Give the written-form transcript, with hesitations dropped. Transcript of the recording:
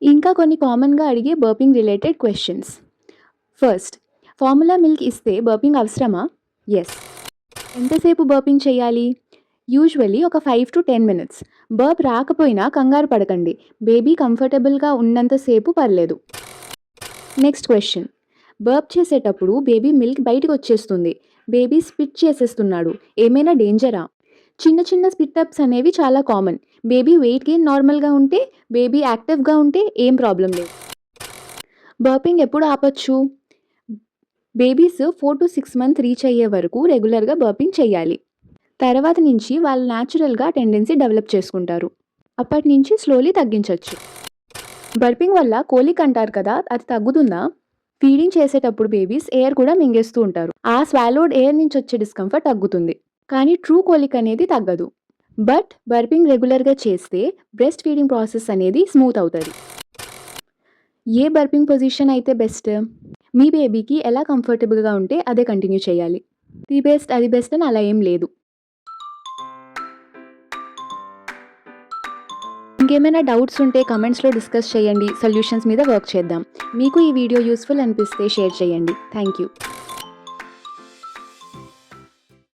ఇంకా కొన్ని కామన్‌గా అడిగే burping related questions. First, formula milk ఇస్తే బర్పింగ్ అవసరమా? యెస్. ఎంతసేపు బర్పింగ్ చేయాలి? యూజువల్లీ ఒక 5-10 మినిట్స్. బర్ప్ రాకపోయినా కంగారు పడకండి. బేబీ కంఫర్టబుల్‌గా ఉన్నంత సేపు పర్లేదు. Next question. బర్ప్ చేసేటప్పుడు బేబీ మిల్క్ బయటకొచ్చేస్తుంది. బేబీ స్పిట్ చేసేస్తున్నాడు. ఏమైనా డేంజరా? చిన్న చిన్న స్పిట్ అప్స్ అనేవి చాలా కామన్. బేబీ వెయిట్ గెయిన్ నార్మల్‌గా ఉంటే, బేబీ యాక్టివ్‌గా ఉంటే ఏం ప్రాబ్లం లేదు. బర్పింగ్ ఎప్పుడు ఆపొచ్చు? బేబీస్ 4-6 మంత్స్ రీచ్ అయ్యే వరకు రెగ్యులర్‌గా బర్పింగ్ చేయాలి. తర్వాత నుంచి వాళ్ళు న్యాచురల్‌గా టెండెన్సీ డెవలప్ చేసుకుంటారు. అప్పటి నుంచి స్లోలీ తగ్గించొచ్చు. బర్పింగ్ వల్ల కోలిక్ అంటారు కదా, అది తగ్గుతుందా? ఫీడింగ్ చేసేటప్పుడు బేబీస్ ఎయిర్ కూడా మింగేస్తూ ఉంటారు. ఆ స్వాలోడ్ ఎయిర్ నుంచి వచ్చే డిస్కంఫర్ట్ తగ్గుతుంది. కానీ ట్రూ కోలిక్ అనేది తగ్గదు. బట్ బర్పింగ్ రెగ్యులర్‌గా చేస్తే బ్రెస్ట్ ఫీడింగ్ ప్రాసెస్ అనేది స్మూత్ అవుతుంది. ఏ బర్పింగ్ పొజిషన్ అయితే బెస్ట్? మీ బేబీకి ఎలా కంఫర్టబుల్‌గా ఉంటే అదే కంటిన్యూ చేయాలి. ది బెస్ట్, అది బెస్ట్ అని అలా ఏం లేదు. ఇంకేమైనా డౌట్స్ ఉంటే కమెంట్స్‌లో డిస్కస్ చేయండి. సొల్యూషన్స్ మీద వర్క్ చేద్దాం. మీకు ఈ వీడియో యూస్‌ఫుల్ అనిపిస్తే షేర్ చేయండి. Thank you.